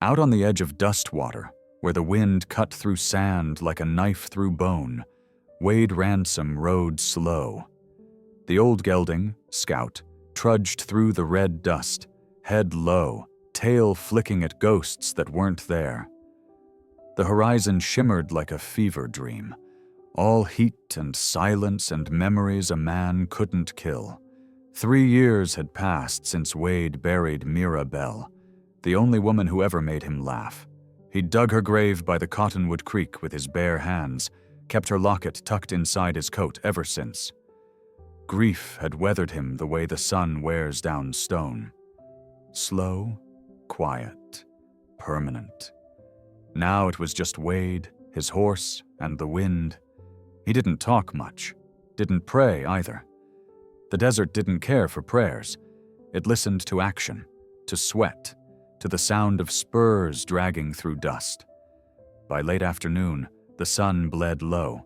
Out on the edge of Dustwater, where the wind cut through sand like a knife through bone, Wade Ransom rode slow. The old gelding, Scout, trudged through the red dust, head low, tail flicking at ghosts that weren't there. The horizon shimmered like a fever dream, all heat and silence and memories a man couldn't kill. 3 years had passed since Wade buried Mirabelle, the only woman who ever made him laugh. He'd dug her grave by the Cottonwood Creek with his bare hands, kept her locket tucked inside his coat ever since. Grief had weathered him the way the sun wears down stone. Slow, quiet, permanent. Now it was just Wade, his horse, and the wind. He didn't talk much, didn't pray either. The desert didn't care for prayers. It listened to action, to sweat, to the sound of spurs dragging through dust. By late afternoon, the sun bled low,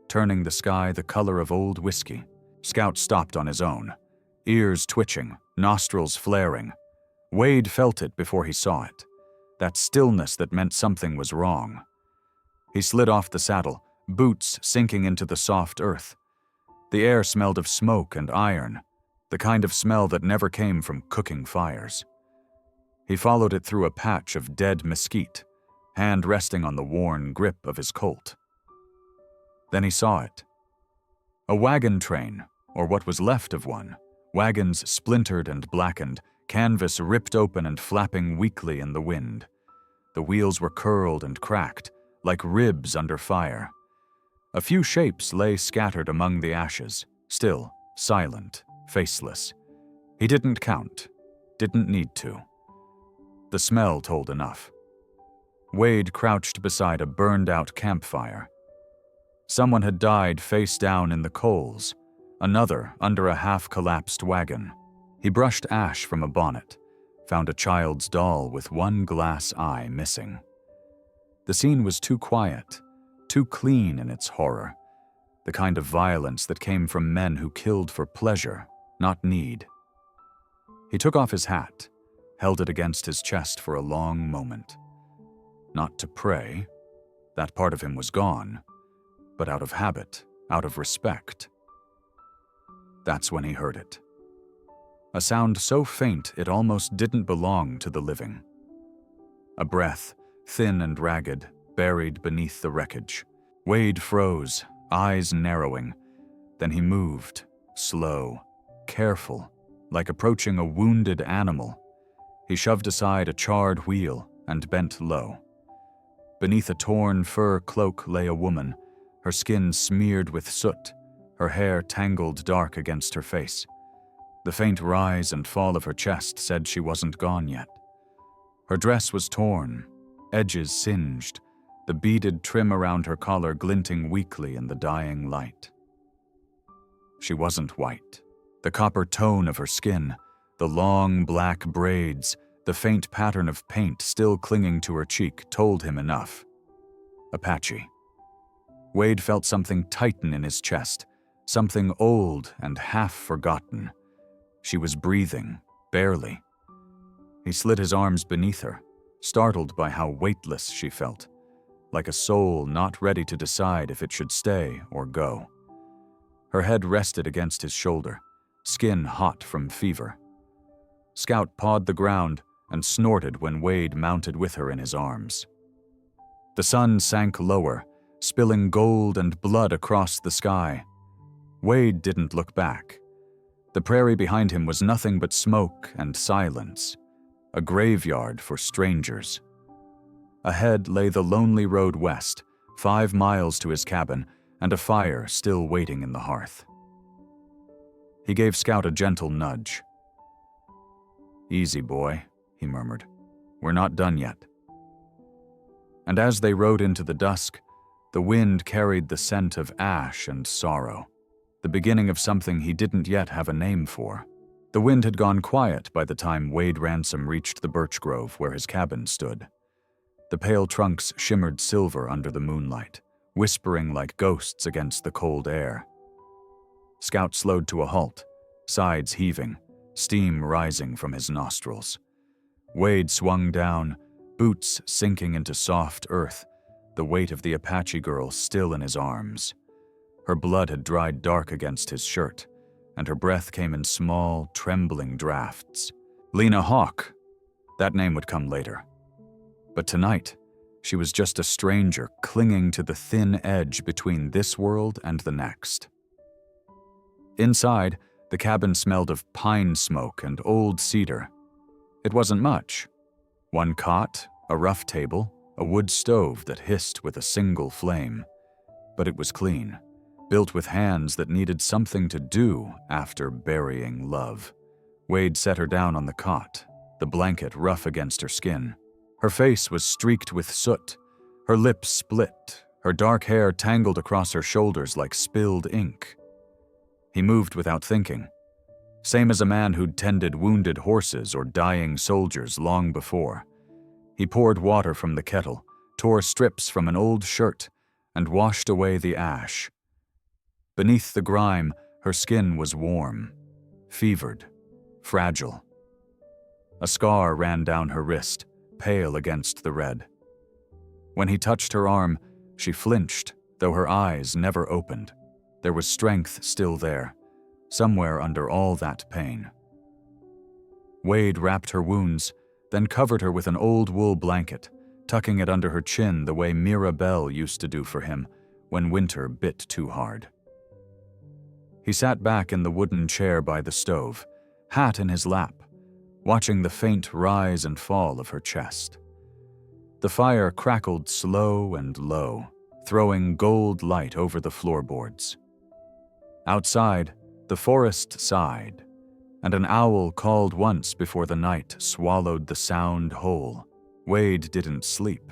turning the sky the color of old whiskey. Scout stopped on his own, ears twitching, nostrils flaring. Wade felt it before he saw it, that stillness that meant something was wrong. He slid off the saddle, boots sinking into the soft earth. The air smelled of smoke and iron, the kind of smell that never came from cooking fires. He followed it through a patch of dead mesquite, hand resting on the worn grip of his Colt. Then he saw it. A wagon train, or what was left of one, wagons splintered and blackened, canvas ripped open and flapping weakly in the wind. The wheels were curled and cracked, like ribs under fire. A few shapes lay scattered among the ashes, still, silent, faceless. He didn't count, didn't need to. The smell told enough. Wade crouched beside a burned-out campfire. Someone had died face down in the coals, another under a half-collapsed wagon. He brushed ash from a bonnet, found a child's doll with one glass eye missing. The scene was too quiet, too clean in its horror, the kind of violence that came from men who killed for pleasure, not need. He took off his hat, held it against his chest for a long moment. Not to pray, that part of him was gone, but out of habit, out of respect. That's when he heard it. A sound so faint it almost didn't belong to the living. A breath, thin and ragged, buried beneath the wreckage. Wade froze, eyes narrowing. Then he moved, slow, careful, like approaching a wounded animal. He shoved aside a charred wheel and bent low. Beneath a torn fur cloak lay a woman, her skin smeared with soot, her hair tangled dark against her face. The faint rise and fall of her chest said she wasn't gone yet. Her dress was torn, edges singed, the beaded trim around her collar glinting weakly in the dying light. She wasn't white. The copper tone of her skin, the long black braids, the faint pattern of paint still clinging to her cheek told him enough. Apache. Wade felt something tighten in his chest, something old and half-forgotten. She was breathing, barely. He slid his arms beneath her, startled by how weightless she felt, like a soul not ready to decide if it should stay or go. Her head rested against his shoulder, skin hot from fever. Scout pawed the ground and snorted when Wade mounted with her in his arms. The sun sank lower, spilling gold and blood across the sky. Wade didn't look back. The prairie behind him was nothing but smoke and silence, a graveyard for strangers. Ahead lay the lonely road west, 5 miles to his cabin, and a fire still waiting in the hearth. He gave Scout a gentle nudge. "Easy, boy," he murmured. "We're not done yet." And as they rode into the dusk, the wind carried the scent of ash and sorrow, the beginning of something he didn't yet have a name for. The wind had gone quiet by the time Wade Ransom reached the birch grove where his cabin stood. The pale trunks shimmered silver under the moonlight, whispering like ghosts against the cold air. Scout slowed to a halt, sides heaving, steam rising from his nostrils. Wade swung down, boots sinking into soft earth, the weight of the Apache girl still in his arms. Her blood had dried dark against his shirt, and her breath came in small, trembling drafts. Lena Hawk. That name would come later. But tonight, she was just a stranger clinging to the thin edge between this world and the next. Inside, the cabin smelled of pine smoke and old cedar. It wasn't much. One cot, a rough table, a wood stove that hissed with a single flame. But it was clean, built with hands that needed something to do after burying love. Wade set her down on the cot, the blanket rough against her skin. Her face was streaked with soot, her lips split, her dark hair tangled across her shoulders like spilled ink. He moved without thinking, same as a man who'd tended wounded horses or dying soldiers long before. He poured water from the kettle, tore strips from an old shirt, and washed away the ash. Beneath the grime, her skin was warm, fevered, fragile. A scar ran down her wrist, pale against the red. When he touched her arm, she flinched, though her eyes never opened. There was strength still there, somewhere under all that pain. Wade wrapped her wounds, then covered her with an old wool blanket, tucking it under her chin the way Mirabelle used to do for him when winter bit too hard. He sat back in the wooden chair by the stove, hat in his lap, watching the faint rise and fall of her chest. The fire crackled slow and low, throwing gold light over the floorboards. Outside, the forest sighed, and an owl called once before the night swallowed the sound whole. Wade didn't sleep.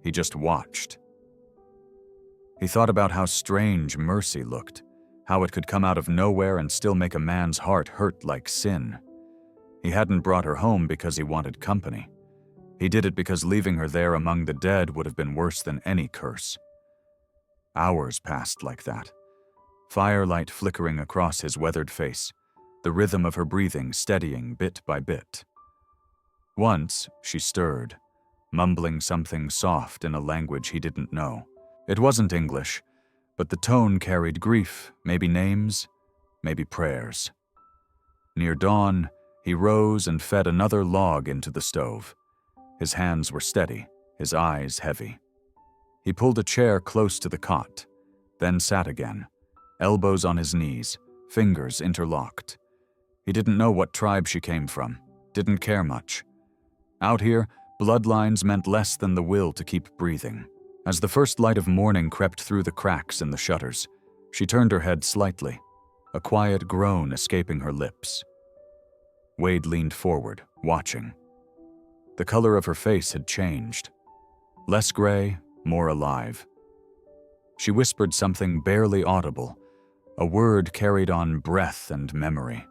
He just watched. He thought about how strange mercy looked, how it could come out of nowhere and still make a man's heart hurt like sin. He hadn't brought her home because he wanted company. He did it because leaving her there among the dead would have been worse than any curse. Hours passed like that, firelight flickering across his weathered face, the rhythm of her breathing steadying bit by bit. Once, she stirred, mumbling something soft in a language he didn't know. It wasn't English, but the tone carried grief, maybe names, maybe prayers. Near dawn, he rose and fed another log into the stove. His hands were steady, his eyes heavy. He pulled a chair close to the cot, then sat again, elbows on his knees, fingers interlocked. He didn't know what tribe she came from, didn't care much. Out here, bloodlines meant less than the will to keep breathing. As the first light of morning crept through the cracks in the shutters, she turned her head slightly, a quiet groan escaping her lips. Wade leaned forward, watching. The color of her face had changed. Less gray, more alive. She whispered something barely audible, a word carried on breath and memory.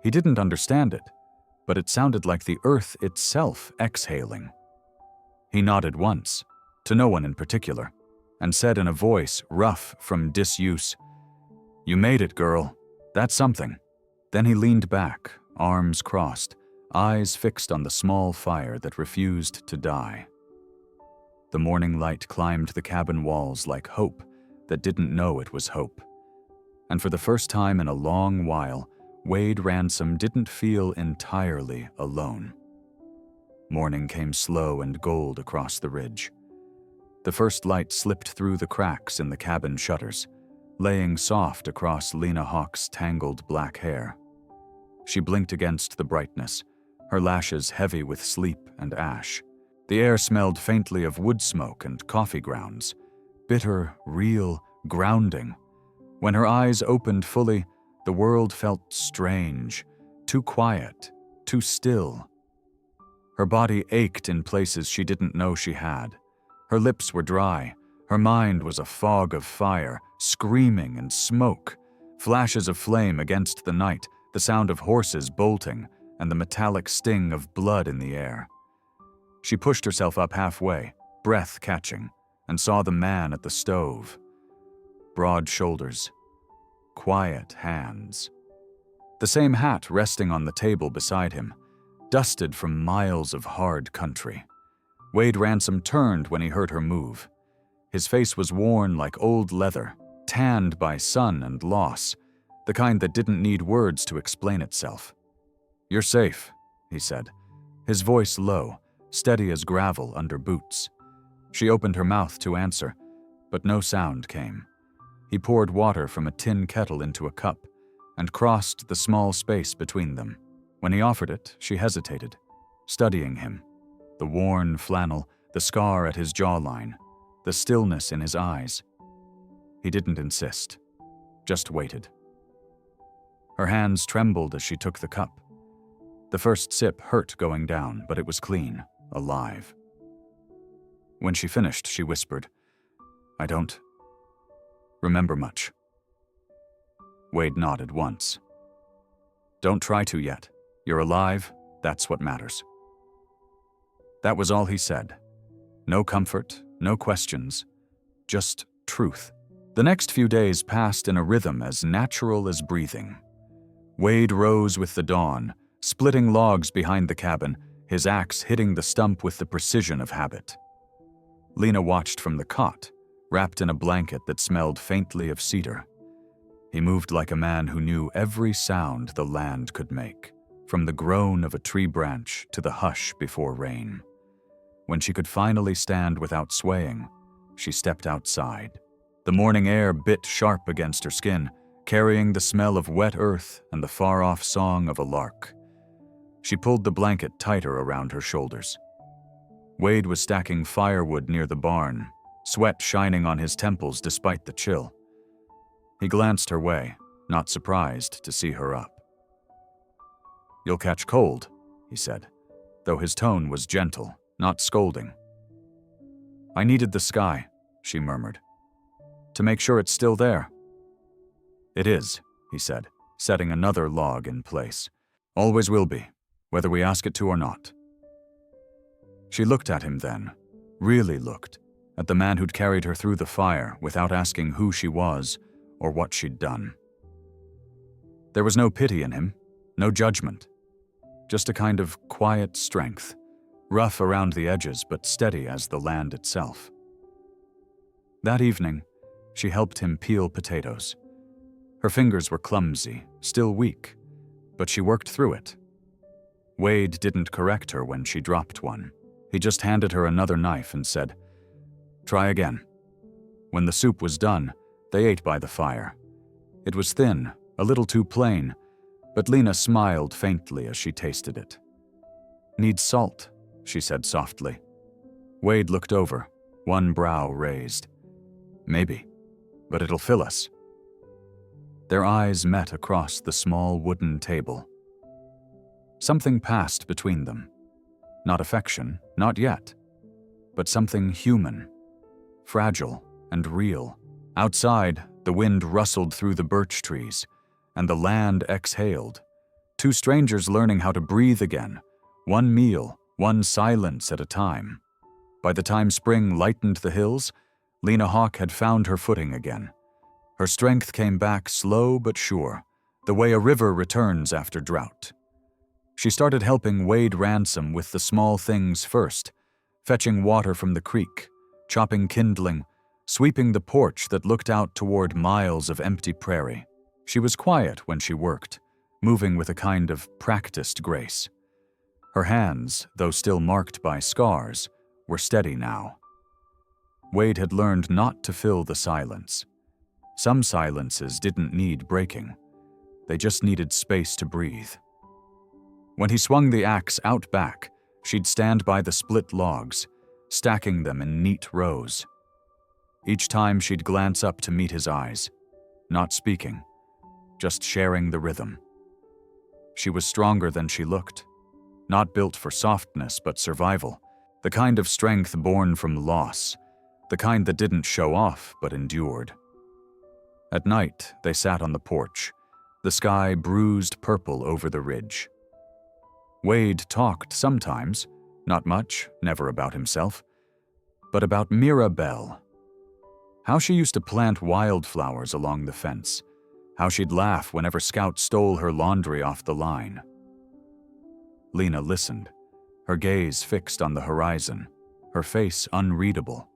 He didn't understand it, but it sounded like the earth itself exhaling. He nodded once, to no one in particular, and said in a voice rough from disuse, "You made it, girl. That's something." Then he leaned back, arms crossed, eyes fixed on the small fire that refused to die. The morning light climbed the cabin walls like hope that didn't know it was hope. And for the first time in a long while, Wade Ransom didn't feel entirely alone. Morning came slow and gold across the ridge. The first light slipped through the cracks in the cabin shutters, laying soft across Lena Hawk's tangled black hair. She blinked against the brightness, her lashes heavy with sleep and ash. The air smelled faintly of wood smoke and coffee grounds, bitter, real, grounding. When her eyes opened fully, the world felt strange, too quiet, too still. Her body ached in places she didn't know she had. Her lips were dry, her mind was a fog of fire, screaming and smoke, flashes of flame against the night, the sound of horses bolting, and the metallic sting of blood in the air. She pushed herself up halfway, breath catching, and saw the man at the stove. Broad shoulders, quiet hands. The same hat resting on the table beside him, dusted from miles of hard country. Wade Ransom turned when he heard her move. His face was worn like old leather, tanned by sun and loss, the kind that didn't need words to explain itself. "You're safe," he said, his voice low, steady as gravel under boots. She opened her mouth to answer, but no sound came. He poured water from a tin kettle into a cup and crossed the small space between them. When he offered it, she hesitated, studying him. The worn flannel, the scar at his jawline, the stillness in his eyes. He didn't insist, just waited. Her hands trembled as she took the cup. The first sip hurt going down, but it was clean, alive. When she finished, she whispered, "I don't remember much." Wade nodded once. "Don't try to yet. You're alive, that's what matters." That was all he said. No comfort, no questions, just truth. The next few days passed in a rhythm as natural as breathing. Wade rose with the dawn, splitting logs behind the cabin, his axe hitting the stump with the precision of habit. Lena watched from the cot, wrapped in a blanket that smelled faintly of cedar. He moved like a man who knew every sound the land could make, from the groan of a tree branch to the hush before rain. When she could finally stand without swaying, she stepped outside. The morning air bit sharp against her skin, carrying the smell of wet earth and the far-off song of a lark. She pulled the blanket tighter around her shoulders. Wade was stacking firewood near the barn, sweat shining on his temples despite the chill. He glanced her way, not surprised to see her up. "You'll catch cold," he said, though his tone was gentle, not scolding. "I needed the sky," she murmured, "to make sure it's still there." "It is," he said, setting another log in place. "Always will be, whether we ask it to or not." She looked at him then, really looked, at the man who'd carried her through the fire without asking who she was or what she'd done. There was no pity in him, no judgment, just a kind of quiet strength, rough around the edges but steady as the land itself. That evening, she helped him peel potatoes. Her fingers were clumsy, still weak, but she worked through it. Wade didn't correct her when she dropped one. He just handed her another knife and said, "Try again." When the soup was done, they ate by the fire. It was thin, a little too plain, but Lena smiled faintly as she tasted it. "Needs salt," she said softly. Wade looked over, one brow raised. "Maybe, but it'll fill us." Their eyes met across the small wooden table. Something passed between them. Not affection, not yet, but something human, fragile and real. Outside, the wind rustled through the birch trees, and the land exhaled. Two strangers learning how to breathe again, one meal, one silence at a time. By the time spring lightened the hills, Lena Hawk had found her footing again. Her strength came back slow but sure, the way a river returns after drought. She started helping Wade Ransom with the small things first, fetching water from the creek, chopping kindling, sweeping the porch that looked out toward miles of empty prairie. She was quiet when she worked, moving with a kind of practiced grace. Her hands, though still marked by scars, were steady now. Wade had learned not to fill the silence. Some silences didn't need breaking. They just needed space to breathe. When he swung the axe out back, she'd stand by the split logs, stacking them in neat rows. Each time she'd glance up to meet his eyes, not speaking, just sharing the rhythm. She was stronger than she looked, not built for softness but survival, the kind of strength born from loss, the kind that didn't show off but endured. At night, they sat on the porch, the sky bruised purple over the ridge. Wade talked sometimes, not much, never about himself, but about Mirabelle. How she used to plant wildflowers along the fence, how she'd laugh whenever Scout stole her laundry off the line. Lena listened, her gaze fixed on the horizon, her face unreadable.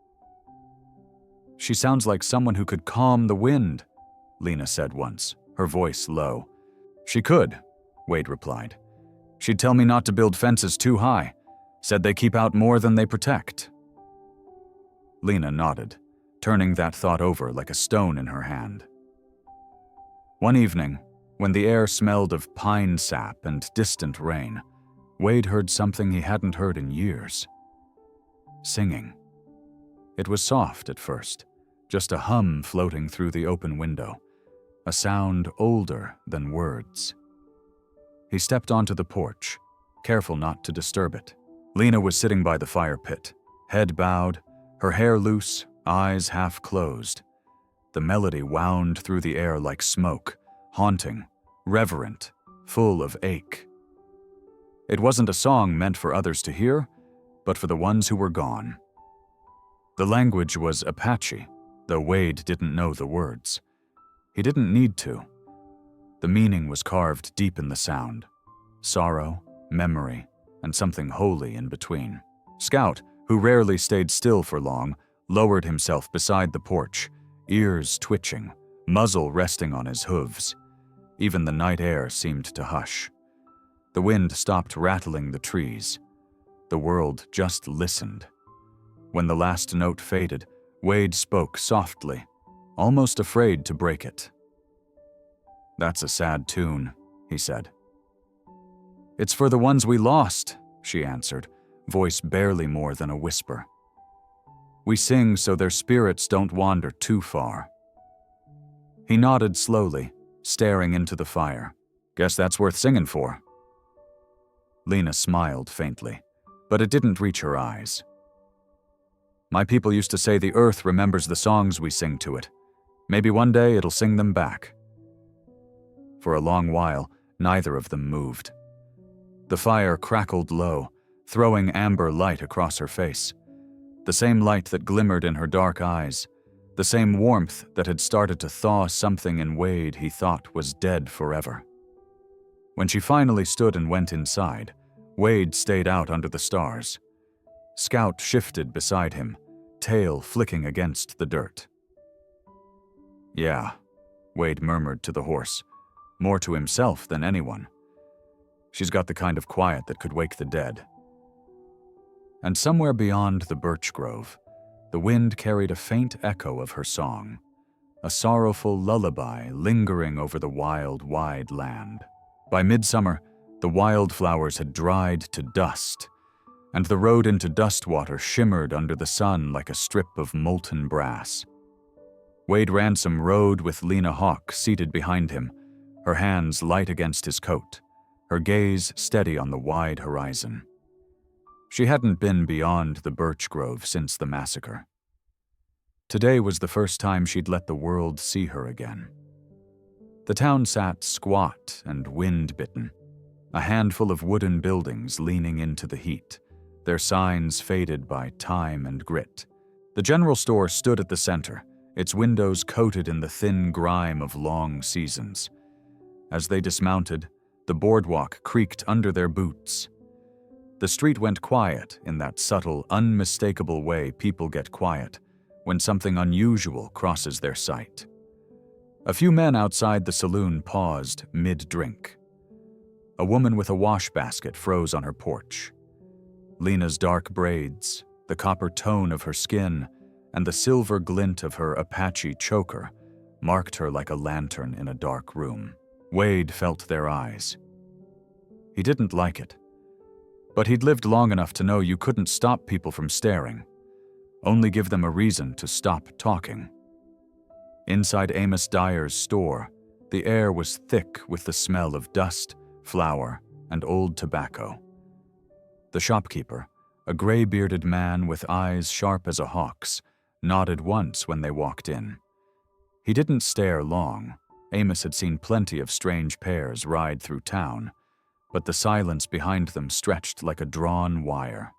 "She sounds like someone who could calm the wind," Lena said once, her voice low. "She could," Wade replied. "She'd tell me not to build fences too high. Said they keep out more than they protect." Lena nodded, turning that thought over like a stone in her hand. One evening, when the air smelled of pine sap and distant rain, Wade heard something he hadn't heard in years. Singing. It was soft at first, just a hum floating through the open window, a sound older than words. He stepped onto the porch, careful not to disturb it. Lena was sitting by the fire pit, head bowed, her hair loose, eyes half closed. The melody wound through the air like smoke, haunting, reverent, full of ache. It wasn't a song meant for others to hear, but for the ones who were gone. The language was Apache, though Wade didn't know the words. He didn't need to. The meaning was carved deep in the sound. Sorrow, memory, and something holy in between. Scout, who rarely stayed still for long, lowered himself beside the porch, ears twitching, muzzle resting on his hooves. Even the night air seemed to hush. The wind stopped rattling the trees. The world just listened. When the last note faded, Wade spoke softly, almost afraid to break it. "That's a sad tune," he said. "It's for the ones we lost," she answered, voice barely more than a whisper. "We sing so their spirits don't wander too far." He nodded slowly, staring into the fire. "Guess that's worth singing for." Lena smiled faintly, but it didn't reach her eyes. "My people used to say the earth remembers the songs we sing to it. Maybe one day it'll sing them back." For a long while, neither of them moved. The fire crackled low, throwing amber light across her face. The same light that glimmered in her dark eyes, the same warmth that had started to thaw something in Wade he thought was dead forever. When she finally stood and went inside, Wade stayed out under the stars. Scout shifted beside him, tail flicking against the dirt. "Yeah," Wade murmured to the horse, more to himself than anyone. "She's got the kind of quiet that could wake the dead." And somewhere beyond the birch grove, the wind carried a faint echo of her song, a sorrowful lullaby lingering over the wild, wide land. By midsummer, the wildflowers had dried to dust, and the road into Dustwater shimmered under the sun like a strip of molten brass. Wade Ransom rode with Lena Hawk seated behind him, her hands light against his coat, her gaze steady on the wide horizon. She hadn't been beyond the birch grove since the massacre. Today was the first time she'd let the world see her again. The town sat squat and wind-bitten, a handful of wooden buildings leaning into the heat, their signs faded by time and grit. The general store stood at the center, its windows coated in the thin grime of long seasons. As they dismounted, the boardwalk creaked under their boots. The street went quiet in that subtle, unmistakable way people get quiet when something unusual crosses their sight. A few men outside the saloon paused mid-drink. A woman with a wash basket froze on her porch. Lena's dark braids, the copper tone of her skin, and the silver glint of her Apache choker marked her like a lantern in a dark room. Wade felt their eyes. He didn't like it. But he'd lived long enough to know you couldn't stop people from staring, only give them a reason to stop talking. Inside Amos Dyer's store, the air was thick with the smell of dust, flour, and old tobacco. The shopkeeper, a gray-bearded man with eyes sharp as a hawk's, nodded once when they walked in. He didn't stare long. Amos had seen plenty of strange pairs ride through town, but the silence behind them stretched like a drawn wire.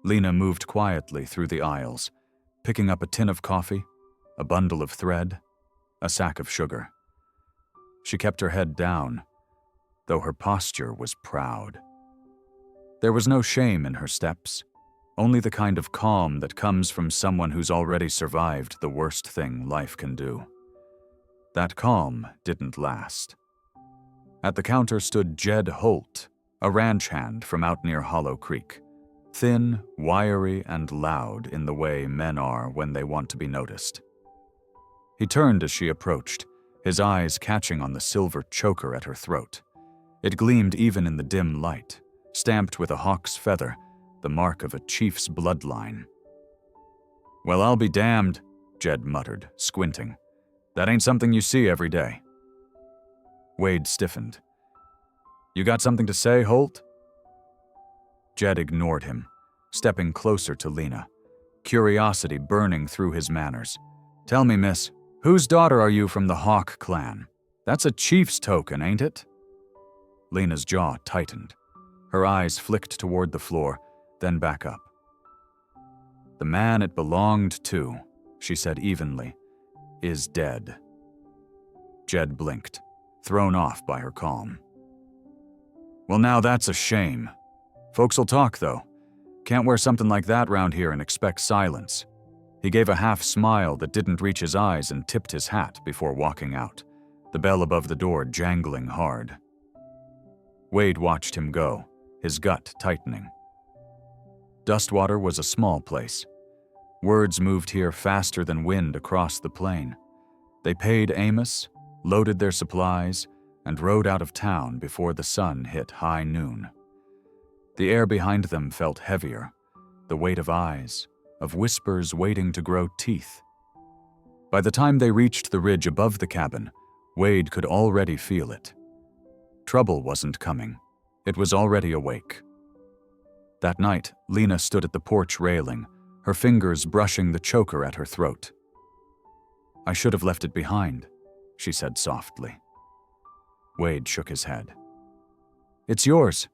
Lena moved quietly through the aisles, picking up a tin of coffee, a bundle of thread, a sack of sugar. She kept her head down, though her posture was proud. There was no shame in her steps, only the kind of calm that comes from someone who's already survived the worst thing life can do. That calm didn't last. At the counter stood Jed Holt, a ranch hand from out near Hollow Creek, thin, wiry, and loud in the way men are when they want to be noticed. He turned as she approached, his eyes catching on the silver choker at her throat. It gleamed even in the dim light, stamped with a hawk's feather, the mark of a chief's bloodline. "Well, I'll be damned," Jed muttered, squinting. "That ain't something you see every day." Wade stiffened. "You got something to say, Holt?" Jed ignored him, stepping closer to Lena, curiosity burning through his manners. "Tell me, miss, whose daughter are you from the Hawk clan? That's a chief's token, ain't it?" Lena's jaw tightened. Her eyes flicked toward the floor, then back up. "The man it belonged to," she said evenly, "is dead." Jed blinked, thrown off by her calm. "Well, now that's a shame. Folks'll talk, though. Can't wear something like that round here and expect silence." He gave a half smile that didn't reach his eyes and tipped his hat before walking out, the bell above the door jangling hard. Wade watched him go, his gut tightening. Dustwater was a small place. Words moved here faster than wind across the plain. They paid Amos, loaded their supplies, and rode out of town before the sun hit high noon. The air behind them felt heavier, the weight of eyes, of whispers waiting to grow teeth. By the time they reached the ridge above the cabin, Wade could already feel it. Trouble wasn't coming. It was already awake. That night, Lena stood at the porch railing, her fingers brushing the choker at her throat. "I should have left it behind," she said softly. Wade shook his head. "It's yours.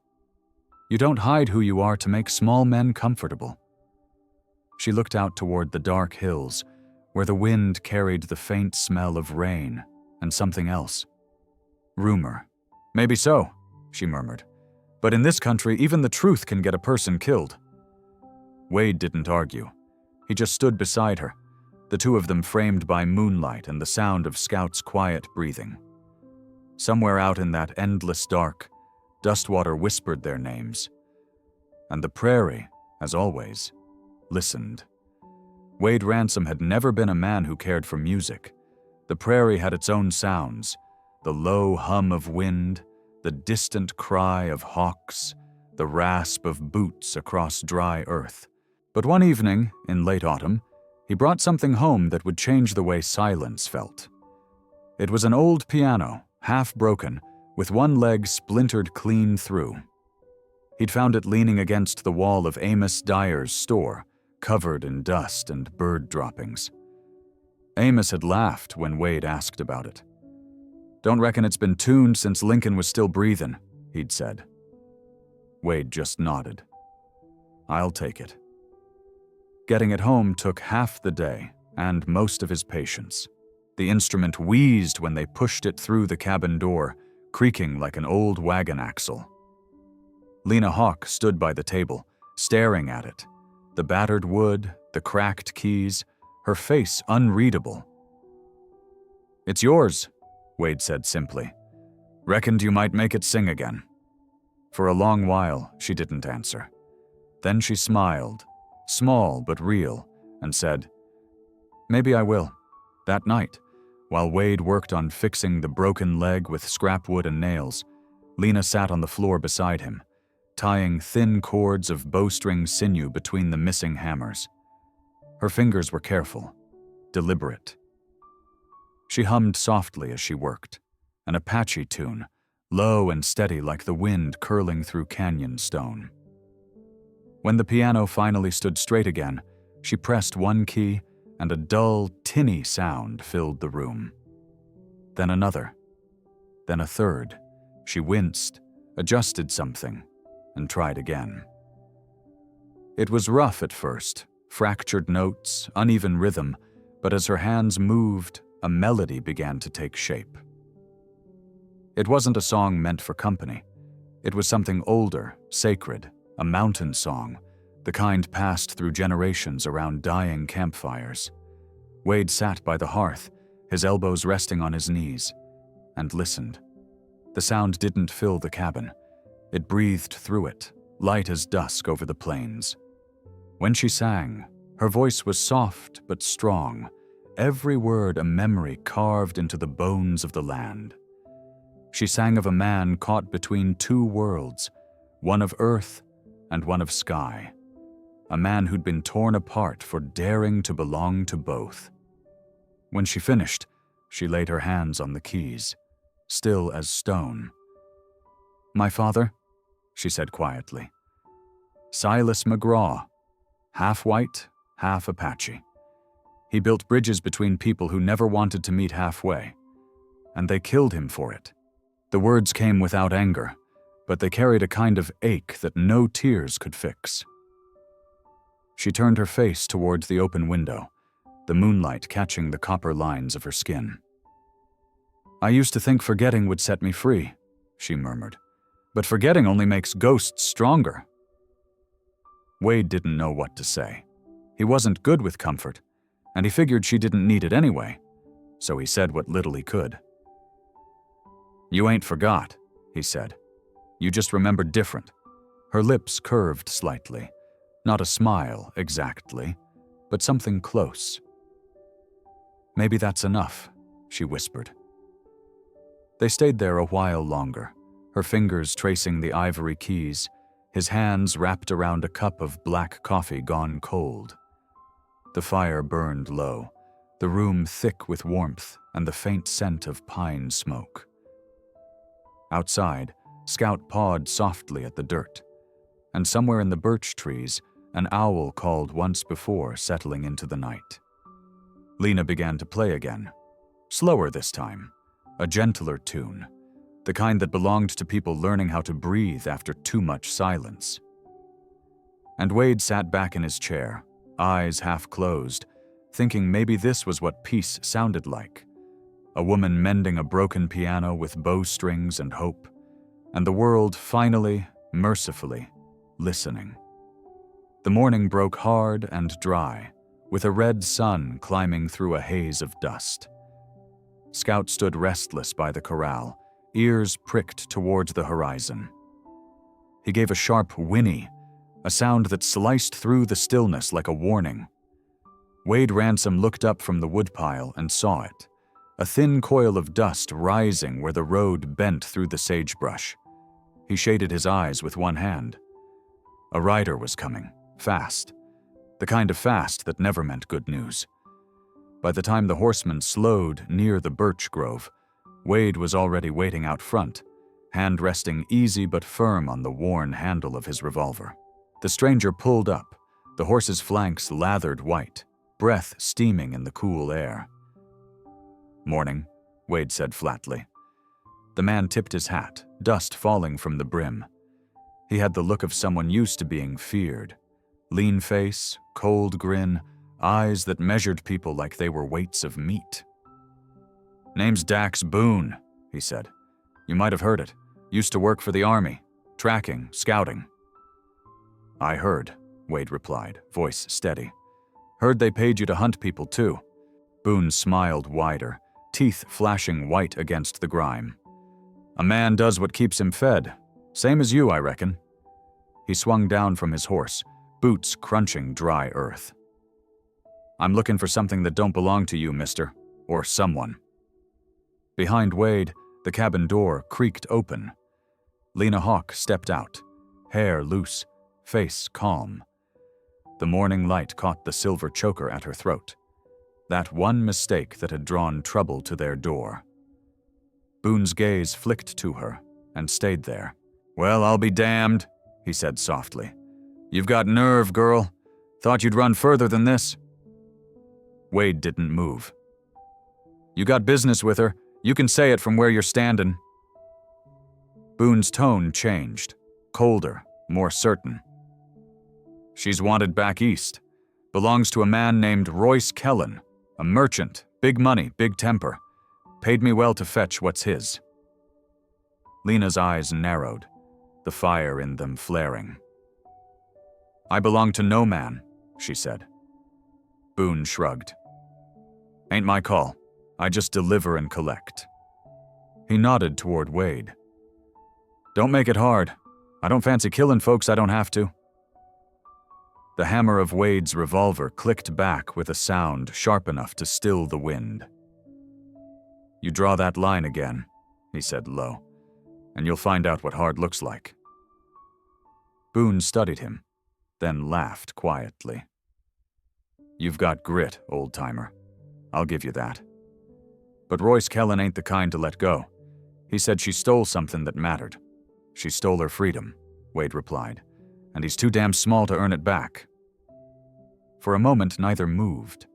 You don't hide who you are to make small men comfortable." She looked out toward the dark hills, where the wind carried the faint smell of rain and something else. "Rumor. Maybe so," she murmured. "But in this country, even the truth can get a person killed." Wade didn't argue. He just stood beside her, the two of them framed by moonlight and the sound of Scout's quiet breathing. Somewhere out in that endless dark, Dustwater whispered their names. And the prairie, as always, listened. Wade Ransom had never been a man who cared for music. The prairie had its own sounds, the low hum of wind, the distant cry of hawks, the rasp of boots across dry earth. But one evening, in late autumn, he brought something home that would change the way silence felt. It was an old piano, half broken, with one leg splintered clean through. He'd found it leaning against the wall of Amos Dyer's store, covered in dust and bird droppings. Amos had laughed when Wade asked about it. "Don't reckon it's been tuned since Lincoln was still breathing," he'd said. Wade just nodded. "I'll take it." Getting it home took half the day and most of his patience. The instrument wheezed when they pushed it through the cabin door, creaking like an old wagon axle. Lena Hawk stood by the table, staring at it. The battered wood, the cracked keys, her face unreadable. "It's yours," Wade said simply. "Reckoned you might make it sing again." For a long while, she didn't answer. Then she smiled, small but real, and said, "Maybe I will." That night, while Wade worked on fixing the broken leg with scrap wood and nails, Lena sat on the floor beside him, tying thin cords of bowstring sinew between the missing hammers. Her fingers were careful, deliberate. She hummed softly as she worked, an Apache tune, low and steady like the wind curling through canyon stone. When the piano finally stood straight again, she pressed one key, and a dull, tinny sound filled the room. Then another. Then a third. She winced, adjusted something, and tried again. It was rough at first, fractured notes, uneven rhythm, but as her hands moved, a melody began to take shape. It wasn't a song meant for company. It was something older, sacred, a mountain song, the kind passed through generations around dying campfires. Wade sat by the hearth, his elbows resting on his knees, and listened. The sound didn't fill the cabin. It breathed through it, light as dusk over the plains. When she sang, her voice was soft but strong, every word a memory carved into the bones of the land. She sang of a man caught between two worlds, one of earth and one of sky. A man who'd been torn apart for daring to belong to both. When she finished, she laid her hands on the keys, still as stone. "My father," she said quietly. "Silas McGraw, half white, half Apache. He built bridges between people who never wanted to meet halfway, and they killed him for it." The words came without anger, but they carried a kind of ache that no tears could fix. She turned her face towards the open window, the moonlight catching the copper lines of her skin. "I used to think forgetting would set me free," she murmured. "But forgetting only makes ghosts stronger." Wade didn't know what to say. He wasn't good with comfort, and he figured she didn't need it anyway, so he said what little he could. "You ain't forgot," he said. "You just remembered different." Her lips curved slightly. Not a smile, exactly, but something close. "Maybe that's enough," she whispered. They stayed there a while longer, her fingers tracing the ivory keys, his hands wrapped around a cup of black coffee gone cold. The fire burned low, the room thick with warmth and the faint scent of pine smoke. Outside, Scout pawed softly at the dirt, and somewhere in the birch trees, an owl called once before, settling into the night. Lena began to play again, slower this time, a gentler tune, the kind that belonged to people learning how to breathe after too much silence. And Wade sat back in his chair, eyes half closed, thinking maybe this was what peace sounded like. A woman mending a broken piano with bowstrings and hope, and the world finally, mercifully, listening. The morning broke hard and dry, with a red sun climbing through a haze of dust. Scout stood restless by the corral, ears pricked towards the horizon. He gave a sharp whinny, a sound that sliced through the stillness like a warning. Wade Ransom looked up from the woodpile and saw it, a thin coil of dust rising where the road bent through the sagebrush. He shaded his eyes with one hand. A rider was coming, fast, the kind of fast that never meant good news. By the time the horseman slowed near the birch grove, Wade was already waiting out front, hand resting easy but firm on the worn handle of his revolver. The stranger pulled up, the horse's flanks lathered white, breath steaming in the cool air. "Morning," Wade said flatly. The man tipped his hat, dust falling from the brim. He had the look of someone used to being feared. Lean face, cold grin, eyes that measured people like they were weights of meat. "Name's Dax Boone," he said. "You might have heard it. Used to work for the Army. Tracking, scouting." "I heard," Wade replied, voice steady. "Heard they paid you to hunt people, too." Boone smiled wider, teeth flashing white against the grime. "A man does what keeps him fed. Same as you, I reckon." He swung down from his horse, boots crunching dry earth. "I'm looking for something that don't belong to you, mister. Or someone." Behind Wade, the cabin door creaked open. Lena Hawk stepped out, hair loose, face calm. The morning light caught the silver choker at her throat. That one mistake that had drawn trouble to their door. Boone's gaze flicked to her and stayed there. "Well, I'll be damned," he said softly. "You've got nerve, girl. Thought you'd run further than this." Wade didn't move. "You got business with her. You can say it from where you're standing." Boone's tone changed, colder, more certain. "She's wanted back east. Belongs to a man named Royce Kellen, a merchant, big money, big temper. Paid me well to fetch what's his." Lena's eyes narrowed, the fire in them flaring. I belong to no man, she said. Boone shrugged. Ain't my call. I just deliver and collect. He nodded toward Wade. Don't make it hard. I don't fancy killing folks I don't have to. The hammer of Wade's revolver clicked back with a sound sharp enough to still the wind. You draw that line again, he said low, and you'll find out what hard looks like. Boone studied him, then laughed quietly. You've got grit, old-timer. I'll give you that. But Royce Kellen ain't the kind to let go. He said she stole something that mattered. She stole her freedom, Wade replied, and he's too damn small to earn it back. For a moment, neither moved.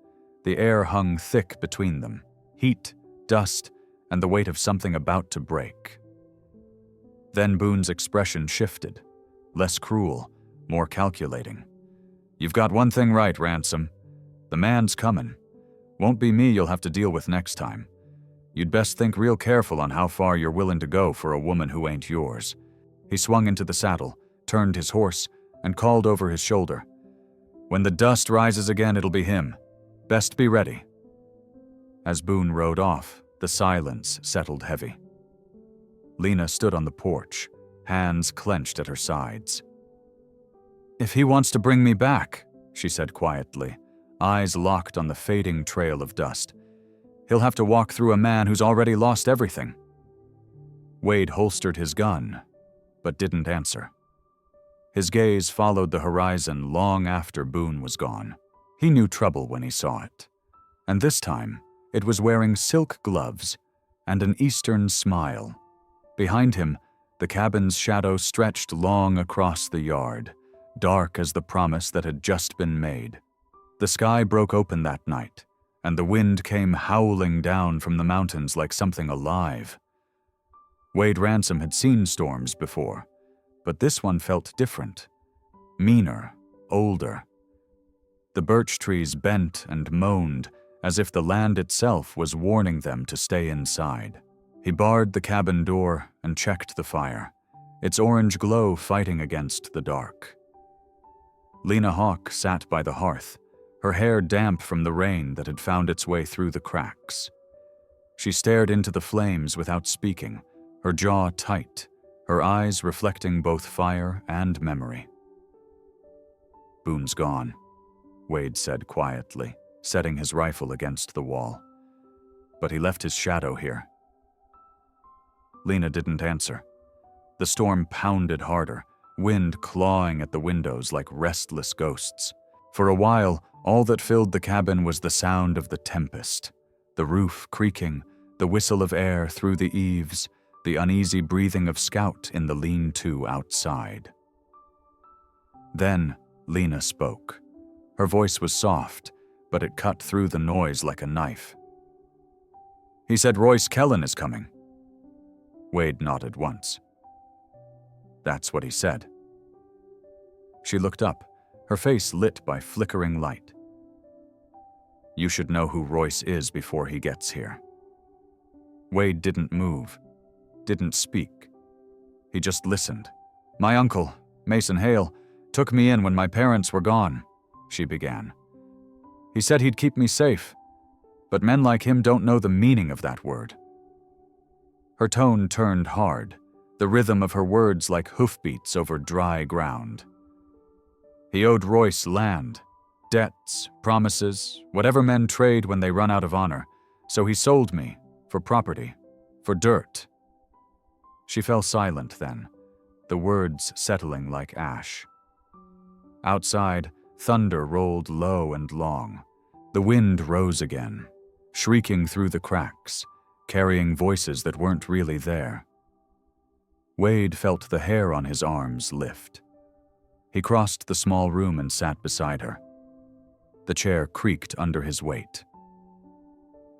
The air hung thick between them, heat, dust, and the weight of something about to break. Then Boone's expression shifted, less cruel, more calculating. You've got one thing right, Ransom. The man's coming. Won't be me you'll have to deal with next time. You'd best think real careful on how far you're willing to go for a woman who ain't yours. He swung into the saddle, turned his horse, and called over his shoulder. When the dust rises again, it'll be him. Best be ready. As Boone rode off, the silence settled heavy. Lena stood on the porch, hands clenched at her sides. If he wants to bring me back, she said quietly, eyes locked on the fading trail of dust, he'll have to walk through a man who's already lost everything. Wade holstered his gun, but didn't answer. His gaze followed the horizon long after Boone was gone. He knew trouble when he saw it. And this time, it was wearing silk gloves and an eastern smile. Behind him, the cabin's shadow stretched long across the yard, dark as the promise that had just been made. The sky broke open that night, and the wind came howling down from the mountains like something alive. Wade Ransom had seen storms before, but this one felt different, meaner, older. The birch trees bent and moaned as if the land itself was warning them to stay inside. He barred the cabin door and checked the fire, its orange glow fighting against the dark. Lena Hawk sat by the hearth, her hair damp from the rain that had found its way through the cracks. She stared into the flames without speaking, her jaw tight, her eyes reflecting both fire and memory. Boone's gone, Wade said quietly, setting his rifle against the wall. But he left his shadow here. Lena didn't answer. The storm pounded harder, wind clawing at the windows like restless ghosts. For a while, all that filled the cabin was the sound of the tempest, the roof creaking, the whistle of air through the eaves, the uneasy breathing of Scout in the lean-to outside. Then Lena spoke. Her voice was soft, but it cut through the noise like a knife. He said Royce Kellen is coming. Wade nodded once. That's what he said. She looked up, her face lit by flickering light. You should know who Royce is before he gets here. Wade didn't move, didn't speak. He just listened. My uncle, Mason Hale, took me in when my parents were gone, she began. He said he'd keep me safe, but men like him don't know the meaning of that word. Her tone turned hard, the rhythm of her words like hoofbeats over dry ground. He owed Royce land, debts, promises, whatever men trade when they run out of honor, so he sold me for property, for dirt. She fell silent then, the words settling like ash. Outside, thunder rolled low and long. The wind rose again, shrieking through the cracks, carrying voices that weren't really there. Wade felt the hair on his arms lift. He crossed the small room and sat beside her. The chair creaked under his weight.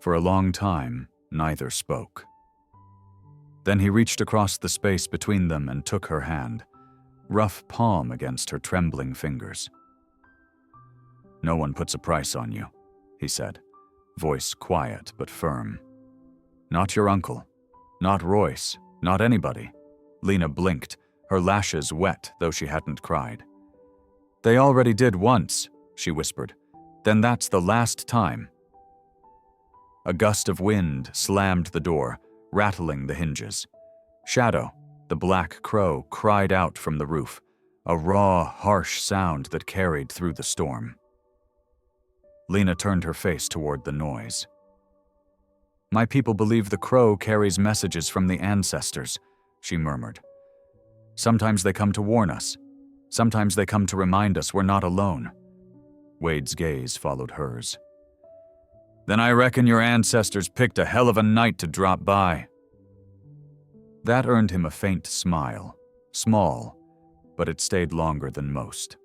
For a long time, neither spoke. Then he reached across the space between them and took her hand, rough palm against her trembling fingers. No one puts a price on you, he said, voice quiet but firm. Not your uncle, not Royce, not anybody. Lena blinked, her lashes wet though she hadn't cried. They already did once, she whispered. Then that's the last time. A gust of wind slammed the door, rattling the hinges. Shadow, the black crow, cried out from the roof, a raw, harsh sound that carried through the storm. Lena turned her face toward the noise. My people believe the crow carries messages from the ancestors, she murmured. Sometimes they come to warn us. Sometimes they come to remind us we're not alone. Wade's gaze followed hers. Then I reckon your ancestors picked a hell of a night to drop by. That earned him a faint smile, small, but it stayed longer than most.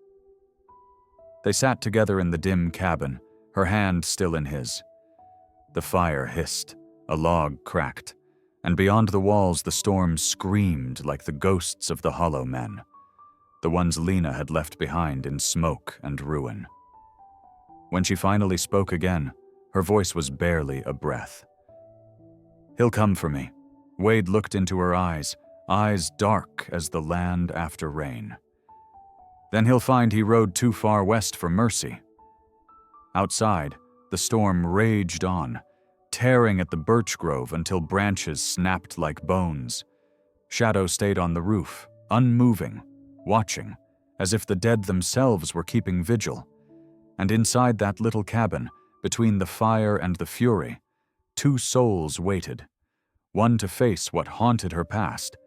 They sat together in the dim cabin, her hand still in his. The fire hissed, a log cracked, and beyond the walls the storm screamed like the ghosts of the Hollow Men, the ones Lena had left behind in smoke and ruin. When she finally spoke again, her voice was barely a breath. He'll come for me. Wade looked into her eyes dark as the land after rain. Then he'll find he rode too far west for mercy. Outside, the storm raged on, tearing at the birch grove until branches snapped like bones. Shadow stayed on the roof, unmoving, watching, as if the dead themselves were keeping vigil. And inside that little cabin, between the fire and the fury, two souls waited, one to face what haunted her past,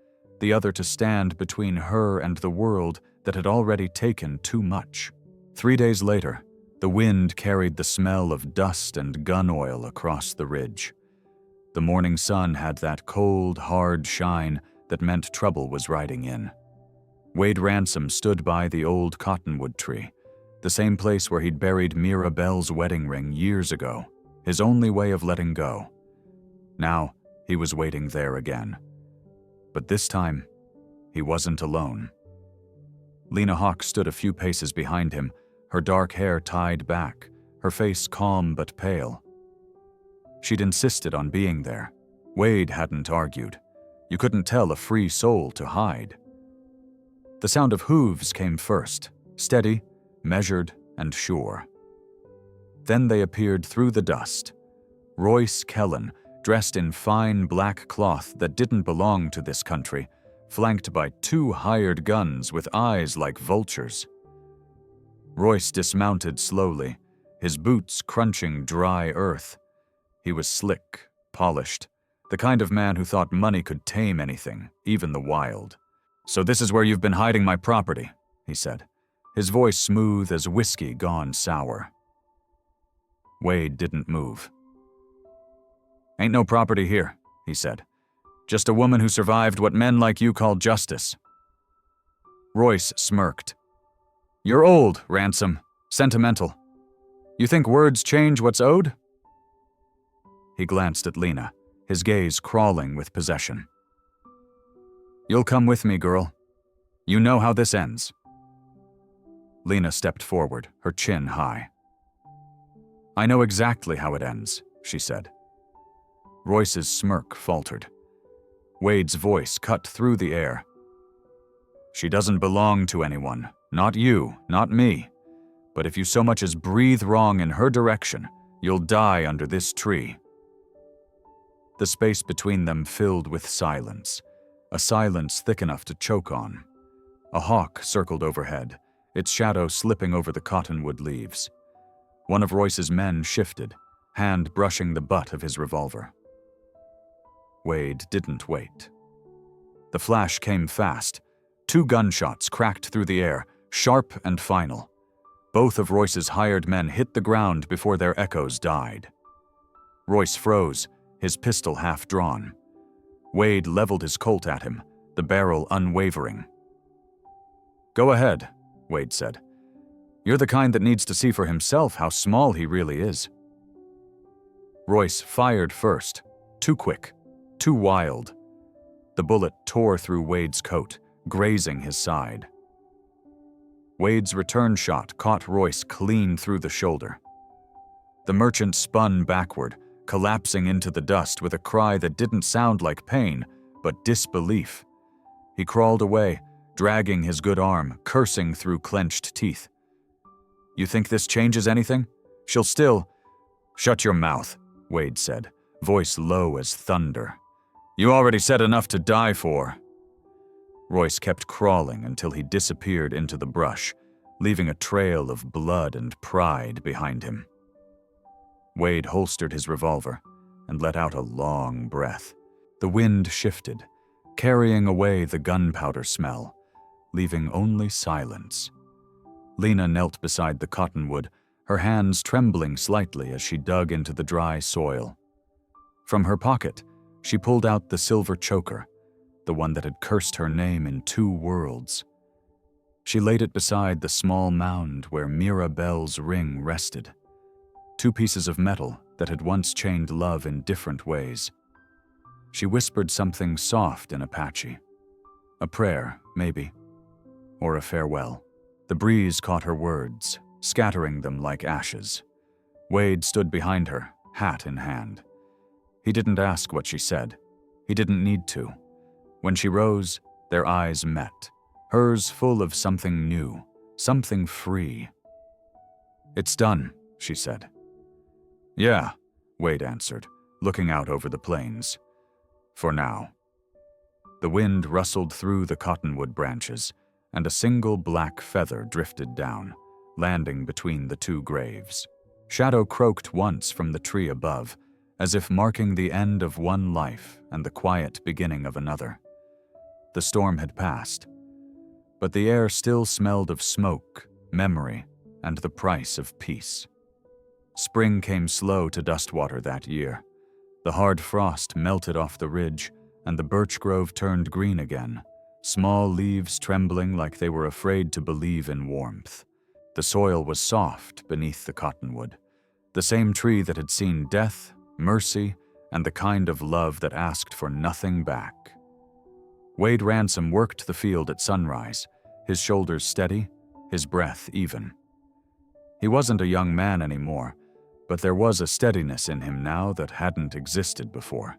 the other to stand between her and the world that had already taken too much. 3 days later, the wind carried the smell of dust and gun oil across the ridge. The morning sun had that cold, hard shine that meant trouble was riding in. Wade Ransom stood by the old cottonwood tree, the same place where he'd buried Mirabelle's wedding ring years ago, his only way of letting go. Now, he was waiting there again. But this time, he wasn't alone. Lena Hawk stood a few paces behind him, her dark hair tied back, her face calm but pale. She'd insisted on being there. Wade hadn't argued. You couldn't tell a free soul to hide. The sound of hooves came first, steady, measured, and sure. Then they appeared through the dust. Royce Kellen, dressed in fine black cloth that didn't belong to this country, flanked by 2 hired guns with eyes like vultures. Royce dismounted slowly, his boots crunching dry earth. He was slick, polished, the kind of man who thought money could tame anything, even the wild. So this is where you've been hiding my property, he said, his voice smooth as whiskey gone sour. Wade didn't move. Ain't no property here, he said. Just a woman who survived what men like you call justice. Royce smirked. You're old, Ransom. Sentimental. You think words change what's owed? He glanced at Lena, his gaze crawling with possession. You'll come with me, girl. You know how this ends. Lena stepped forward, her chin high. I know exactly how it ends, she said. Royce's smirk faltered. Wade's voice cut through the air. She doesn't belong to anyone. Not you, not me. But if you so much as breathe wrong in her direction, you'll die under this tree. The space between them filled with silence, a silence thick enough to choke on. A hawk circled overhead, its shadow slipping over the cottonwood leaves. One of Royce's men shifted, hand brushing the butt of his revolver. Wade didn't wait. The flash came fast. 2 gunshots cracked through the air, sharp and final. Both of Royce's hired men hit the ground before their echoes died. Royce froze, his pistol half drawn. Wade leveled his Colt at him, the barrel unwavering. Go ahead, Wade said. You're the kind that needs to see for himself how small he really is. Royce fired first, too quick, too wild. The bullet tore through Wade's coat, grazing his side. Wade's return shot caught Royce clean through the shoulder. The merchant spun backward, collapsing into the dust with a cry that didn't sound like pain, but disbelief. He crawled away, dragging his good arm, cursing through clenched teeth. You think this changes anything? She'll still— Shut your mouth, Wade said, voice low as thunder. You already said enough to die for. Royce kept crawling until he disappeared into the brush, leaving a trail of blood and pride behind him. Wade holstered his revolver and let out a long breath. The wind shifted, carrying away the gunpowder smell, leaving only silence. Lena knelt beside the cottonwood, her hands trembling slightly as she dug into the dry soil. From her pocket, she pulled out the silver choker, the one that had cursed her name in 2 worlds. She laid it beside the small mound where Mirabelle's ring rested. 2 pieces of metal that had once chained love in different ways. She whispered something soft in Apache. A prayer, maybe. Or a farewell. The breeze caught her words, scattering them like ashes. Wade stood behind her, hat in hand. He didn't ask what she said. He didn't need to. When she rose, their eyes met, hers full of something new, something free. It's done, she said. Yeah, Wade answered, looking out over the plains. For now. The wind rustled through the cottonwood branches, and a single black feather drifted down, landing between the 2 graves. Shadow croaked once from the tree above, as if marking the end of one life and the quiet beginning of another. The storm had passed, but the air still smelled of smoke, memory, and the price of peace. Spring came slow to Dustwater that year. The hard frost melted off the ridge, and the birch grove turned green again, small leaves trembling like they were afraid to believe in warmth. The soil was soft beneath the cottonwood, the same tree that had seen death, mercy, and the kind of love that asked for nothing back. Wade Ransom worked the field at sunrise, his shoulders steady, his breath even. He wasn't a young man anymore, but there was a steadiness in him now that hadn't existed before,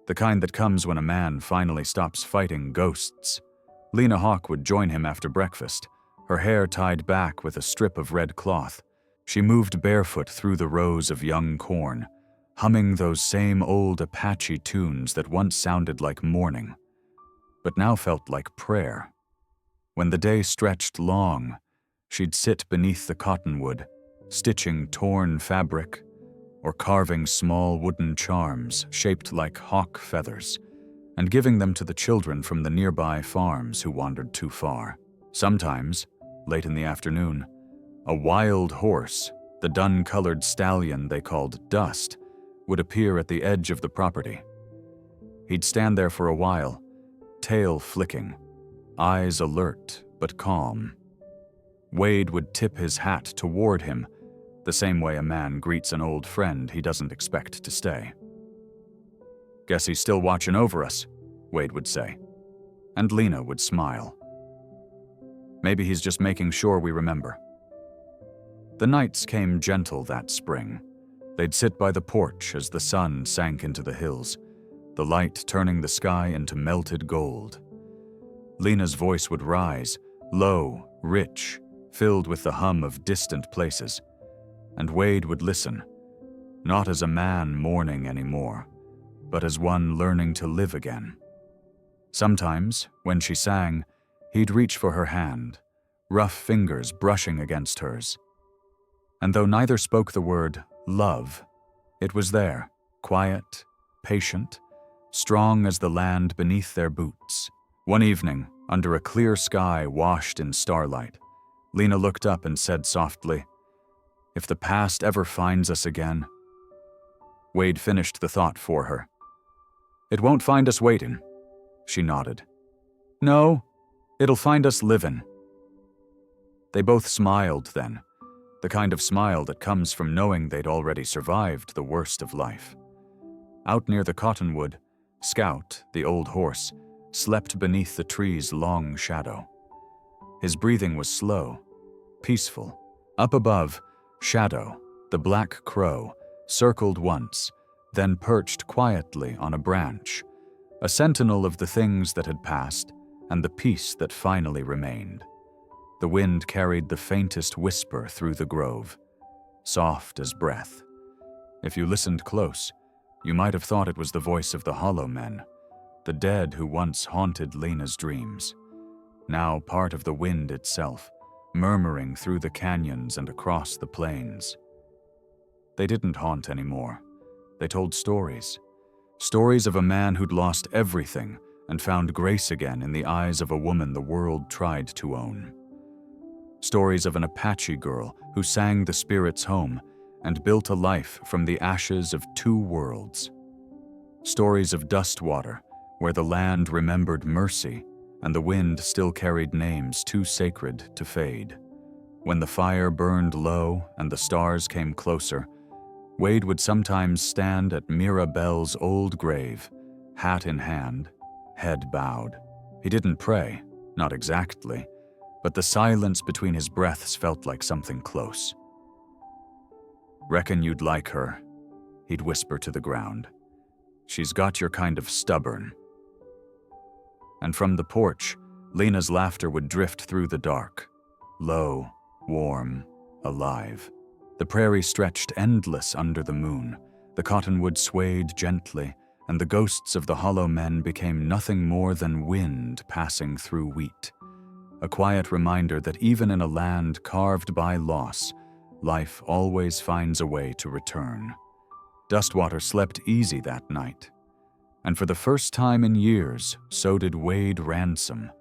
the kind that comes when a man finally stops fighting ghosts. Lena Hawk would join him after breakfast, her hair tied back with a strip of red cloth. She moved barefoot through the rows of young corn, humming those same old Apache tunes that once sounded like mourning, but now felt like prayer. When the day stretched long, she'd sit beneath the cottonwood, stitching torn fabric or carving small wooden charms shaped like hawk feathers, and giving them to the children from the nearby farms who wandered too far. Sometimes, late in the afternoon, a wild horse, the dun-colored stallion they called Dust, would appear at the edge of the property. He'd stand there for a while, tail flicking, eyes alert but calm. Wade would tip his hat toward him, the same way a man greets an old friend he doesn't expect to stay. Guess he's still watching over us, Wade would say, and Lena would smile. Maybe he's just making sure we remember. The nights came gentle that spring. They'd sit by the porch as the sun sank into the hills, the light turning the sky into melted gold. Lena's voice would rise, low, rich, filled with the hum of distant places, and Wade would listen, not as a man mourning anymore, but as one learning to live again. Sometimes, when she sang, he'd reach for her hand, rough fingers brushing against hers. And though neither spoke the word love, it was there, quiet, patient, strong as the land beneath their boots. One evening, under a clear sky washed in starlight, Lena looked up and said softly, "If the past ever finds us again." Wade finished the thought for her. "It won't find us waiting," she nodded. "No, it'll find us living." They both smiled then, the kind of smile that comes from knowing they'd already survived the worst of life. Out near the cottonwood, Scout, the old horse, slept beneath the tree's long shadow. His breathing was slow, peaceful. Up above, Shadow, the black crow, circled once, then perched quietly on a branch, a sentinel of the things that had passed and the peace that finally remained. The wind carried the faintest whisper through the grove, soft as breath. If you listened close, you might have thought it was the voice of the Hollow Men, the dead who once haunted Lena's dreams, now part of the wind itself, murmuring through the canyons and across the plains. They didn't haunt anymore. They told stories. Stories of a man who'd lost everything and found grace again in the eyes of a woman the world tried to own. Stories of an Apache girl who sang the spirits home and built a life from the ashes of two worlds. Stories of Dustwater, where the land remembered mercy and the wind still carried names too sacred to fade. When the fire burned low and the stars came closer, Wade would sometimes stand at Mirabelle's old grave, hat in hand, head bowed. He didn't pray, not exactly, but the silence between his breaths felt like something close. "Reckon you'd like her," he'd whisper to the ground. "She's got your kind of stubborn." And from the porch, Lena's laughter would drift through the dark, low, warm, alive. The prairie stretched endless under the moon, the cottonwood swayed gently, and the ghosts of the Hollow Men became nothing more than wind passing through wheat. A quiet reminder that even in a land carved by loss, life always finds a way to return. Dustwater slept easy that night. And for the first time in years, so did Wade Ransom.